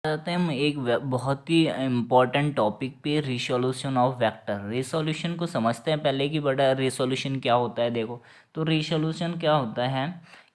जाते हैं हम एक बहुत ही इम्पोर्टेंट टॉपिक पे, रिसोल्यूशन ऑफ वेक्टर। रिसोल्यूशन को समझते हैं पहले कि बड़ा रिसोल्यूशन क्या होता है। देखो, तो रिसोल्यूशन क्या होता है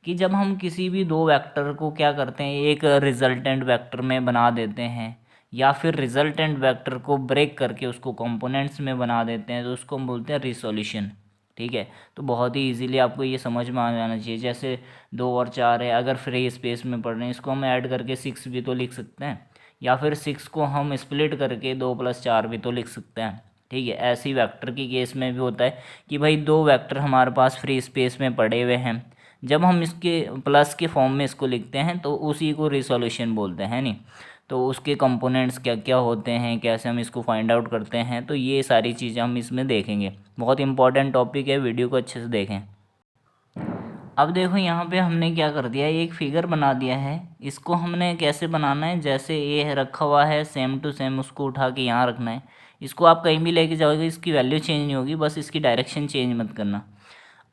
कि जब हम किसी भी दो वेक्टर को क्या करते हैं, एक रिजल्टेंट वेक्टर में बना देते हैं या फिर रिजल्टेंट वेक्टर को ब्रेक करके उसको कंपोनेंट्स में बना देते हैं, तो उसको हम बोलते हैं रिसोल्यूशन। ठीक है, तो बहुत ही इजीली आपको ये समझ में आ जाना चाहिए। जैसे 2 और 4 है, अगर फ्री स्पेस में पढ़ रहे हैं, इसको हम ऐड करके 6 भी तो लिख सकते हैं, या फिर 6 को हम स्प्लिट करके 2+4 भी तो लिख सकते हैं। ठीक है, ऐसी वेक्टर की केस में भी होता है कि भाई दो वेक्टर हमारे पास फ्री स्पेस में पड़े हुए हैं, जब हम इसके प्लस के फॉर्म में इसको लिखते हैं तो उसी को रिसोल्यूशन बोलते हैं, नहीं? तो उसके कंपोनेंट्स क्या क्या होते हैं, कैसे हम इसको फाइंड आउट करते हैं, तो ये सारी चीज़ें हम इसमें देखेंगे। बहुत इंपॉर्टेंट टॉपिक है, वीडियो को अच्छे से देखें। अब देखो यहाँ पे हमने क्या कर दिया, एक फिगर बना दिया है। इसको हमने कैसे बनाना है, जैसे ये रखा हुआ है सेम टू सेम उसको उठा के यहाँ रखना है। इसको आप कहीं भी लेके जाओगे, इसकी वैल्यू चेंज नहीं होगी, बस इसकी डायरेक्शन चेंज मत करना।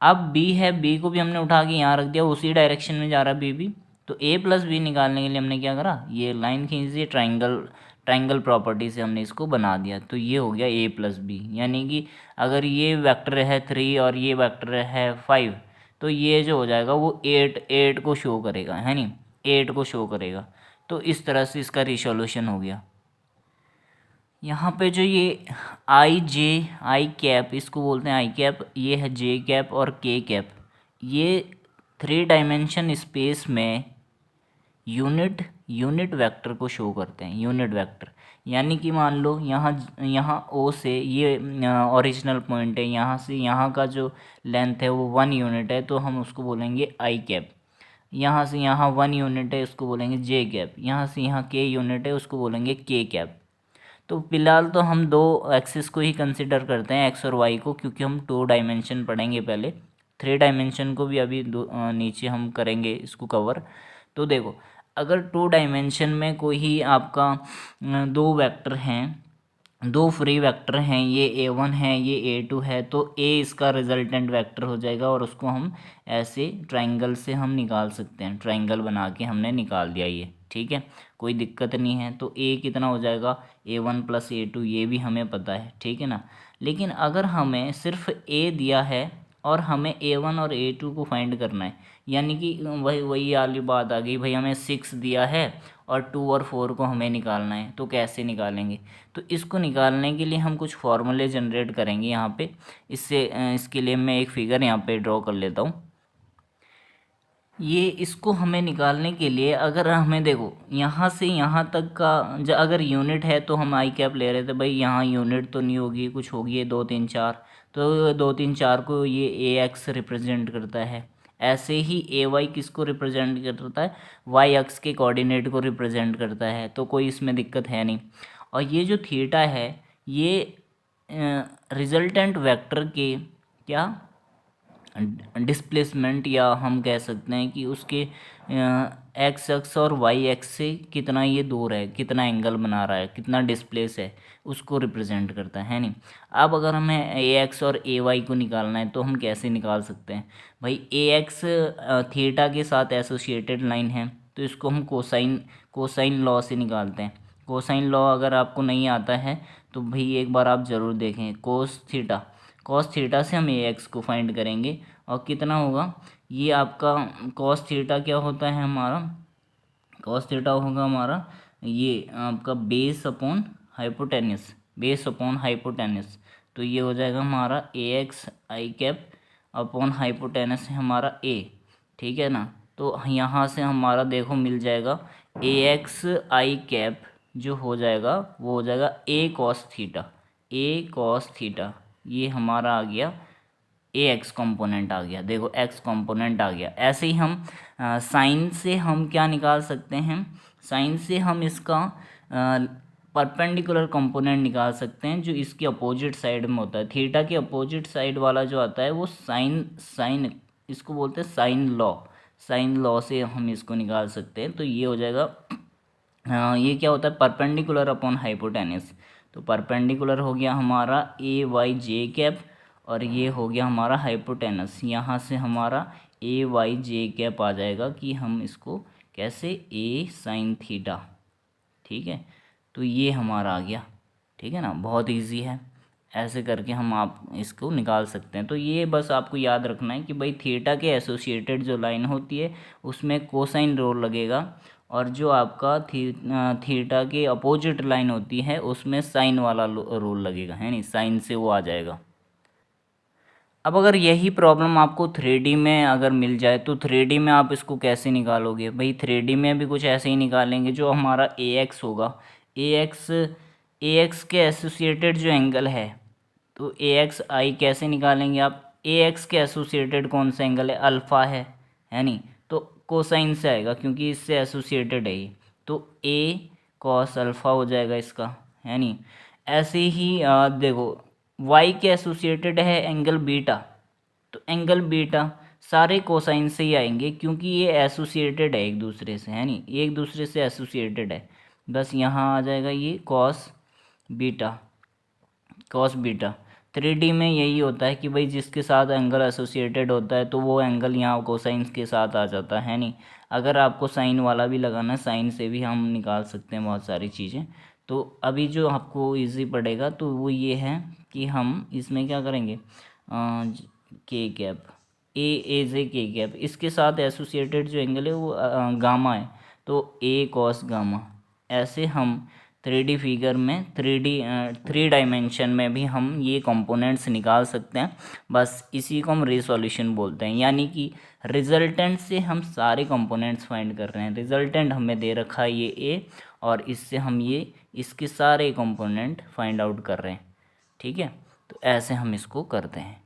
अब बी है, बी को भी हमने उठा के यहाँ रख दिया, उसी डायरेक्शन में जा रहा बी भी। तो ए प्लस बी निकालने के लिए हमने क्या करा, ये लाइन खींच दी, ट्राइंगल प्रॉपर्टी से हमने इसको बना दिया। तो ये हो गया ए प्लस बी, यानी कि अगर ये वेक्टर है 3 और ये वेक्टर है 5, तो ये जो हो जाएगा वो 8 को शो करेगा, है नहीं? 8 को शो करेगा। तो इस तरह से इसका रिसोल्यूशन हो गया। यहाँ पे जो ये आई कैप, इसको बोलते हैं आई कैप, ये है जे कैप और के कैप। ये 3 डायमेंशन स्पेस में यूनिट वेक्टर को शो करते हैं, यूनिट वेक्टर। यानी कि मान लो यहाँ यहाँ ओ से ये ओरिजिनल पॉइंट है, यहाँ से यहाँ का जो लेंथ है वो 1 यूनिट है, तो हम उसको बोलेंगे आई कैप। यहाँ से यहाँ 1 यूनिट है, उसको बोलेंगे जे कैप। यहाँ से यहाँ के यूनिट है, उसको बोलेंगे के कैप। तो फिलहाल तो हम दो एक्सिस को ही कंसिडर करते हैं, एक्स और वाई को, क्योंकि हम 2 डायमेंशन पढ़ेंगे पहले। 3 डायमेंशन को भी अभी नीचे हम करेंगे इसको कवर। तो देखो, अगर 2 डायमेंशन में कोई ही आपका दो वेक्टर हैं, दो फ्री वेक्टर हैं, ये A1 है, ये A2 है, तो A इसका रिजल्टेंट वेक्टर हो जाएगा और उसको हम ऐसे ट्राइंगल से हम निकाल सकते हैं। ट्राइंगल बना के हमने निकाल दिया ये, ठीक है, कोई दिक्कत नहीं है। तो A कितना हो जाएगा, A1 + A2, ये भी हमें पता है, ठीक है ना। लेकिन अगर हमें सिर्फ A दिया है और हमें A1 और A2 को फाइंड करना है, यानी कि वही वही वाली बात आ गई, भाई हमें 6 दिया है और 2 और 4 को हमें निकालना है, तो कैसे निकालेंगे? तो इसको निकालने के लिए हम कुछ फॉर्मूले जनरेट करेंगे यहाँ पे। इसके लिए मैं एक फिगर यहाँ पे ड्रॉ कर लेता हूँ। ये इसको हमें निकालने के लिए, अगर हमें देखो यहाँ से यहाँ तक का अगर यूनिट है तो हम आई कैप ले रहे थे, भाई यहाँ यूनिट तो नहीं होगी, कुछ होगी, 2 3 4, तो 2 3 4 को ये ए एक्स रिप्रेजेंट करता है। ऐसे ही ए वाई किसको रिप्रेजेंट करता है, वाई एक्स के कोऑर्डिनेट को रिप्रेजेंट करता है, तो कोई इसमें दिक्कत है नहीं। और ये जो थीटा है, ये रिजल्टेंट वेक्टर के क्या डिस्प्लेसमेंट, या हम कह सकते हैं कि उसके एक्स एक्स और वाई एक्स से कितना ये दूर है, कितना एंगल बना रहा है, कितना डिस्प्लेस है, उसको रिप्रेजेंट करता है नहीं। अब अगर हमें ए एक्स और ए वाई को निकालना है तो हम कैसे निकाल सकते हैं, भाई ए एक्स थीटा के साथ एसोसिएटेड लाइन है, तो इसको हम कोसाइन लॉ से निकालते हैं। कोसाइन लॉ अगर आपको नहीं आता है तो भाई एक बार आप ज़रूर देखें, कॉस थीटा से हम ए एक्स को फाइंड करेंगे, और कितना होगा ये आपका कॉस थीटा क्या होता है हमारा, कॉस थीटा होगा हमारा ये आपका बेस अपॉन हाइपोटेनस। तो ये हो जाएगा हमारा ए एक्स आई कैप अपॉन हाइपोटेनस है हमारा ए, ठीक है ना। तो यहाँ से हमारा देखो मिल जाएगा ए एक्स आई कैप, जो हो जाएगा वो हो जाएगा ए कॉस थीटा, ये हमारा आ गया ए एक्स कॉम्पोनेंट आ गया। देखो एक्स कॉम्पोनेंट आ गया। ऐसे ही हम साइन से हम क्या निकाल सकते हैं, साइन से हम इसका परपेंडिकुलर कंपोनेंट निकाल सकते हैं, जो इसके अपोजिट साइड में होता है। थीटा के अपोजिट साइड वाला जो आता है वो साइन इसको बोलते हैं साइन लॉ से हम इसको निकाल सकते हैं। तो ये हो जाएगा ये क्या होता है, परपेंडिकुलर अपॉन हाइपोटेनस। तो परपेंडिकुलर हो गया हमारा ए वाई जे कैप, और ये हो गया हमारा हाइपोटेनस। यहाँ से हमारा ए वाई जे कैप आ जाएगा कि हम इसको कैसे, ए साइन थीटा, ठीक है, तो ये हमारा आ गया। ठीक है ना, बहुत इजी है, ऐसे करके हम आप इसको निकाल सकते हैं। तो ये बस आपको याद रखना है कि भाई थीटा के एसोसिएटेड जो लाइन होती है उसमें कोसाइन रोल लगेगा, और जो आपका थीटा के अपोजिट लाइन होती है उसमें साइन वाला रोल लगेगा, है नहीं, साइन से वो आ जाएगा। अब अगर यही प्रॉब्लम आपको 3D में अगर मिल जाए तो 3D में आप इसको कैसे निकालोगे? भाई 3D में भी कुछ ऐसे ही निकालेंगे, जो हमारा ए एक्स होगा, ए एक्स के एसोसिएटेड जो एंगल है, तो ए एक्स आई कैसे निकालेंगे आप? ए एक्स के एसोसिएटेड कौन सा एंगल है? अल्फ़ा है नहीं, तो कोसाइन से आएगा क्योंकि इससे एसोसिएटेड है ये, तो ए कॉस अल्फ़ा हो जाएगा इसका, है नहीं। ऐसे ही देखो वाई के एसोसिएटेड है एंगल बीटा, तो एंगल बीटा सारे कोसाइन से ही आएंगे क्योंकि ये एसोसिएटेड है एक दूसरे से, है नहीं, ये एक दूसरे से एसोसिएटेड है। बस यहाँ आ जाएगा ये cos beta, cos beta. 3D में यही होता है कि भाई जिसके साथ एंगल एसोसिएटेड होता है तो वो एंगल यहाँ कोसाइन के साथ आ जाता है नहीं। अगर आपको साइन वाला भी लगाना है, साइन से भी हम निकाल सकते हैं बहुत सारी चीज़ें। तो अभी जो आपको इजी पड़ेगा तो वो ये है कि हम इसमें क्या करेंगे, के कैप, ए जे के कैप, इसके साथ एसोसिएटेड जो एंगल है वो गामा है, तो ए कॉस गामा। ऐसे हम 3D फिगर में 3 डायमेंशन में भी हम ये कंपोनेंट्स निकाल सकते हैं। बस इसी को हम रेसोल्यूशन बोलते हैं, यानी कि रिजल्टेंट से हम सारे कंपोनेंट्स फाइंड कर रहे हैं। रिजल्टेंट हमें दे रखा है ये ए, और इससे हम ये इसके सारे कंपोनेंट फाइंड आउट कर रहे हैं। ठीक है, तो ऐसे हम इसको करते हैं।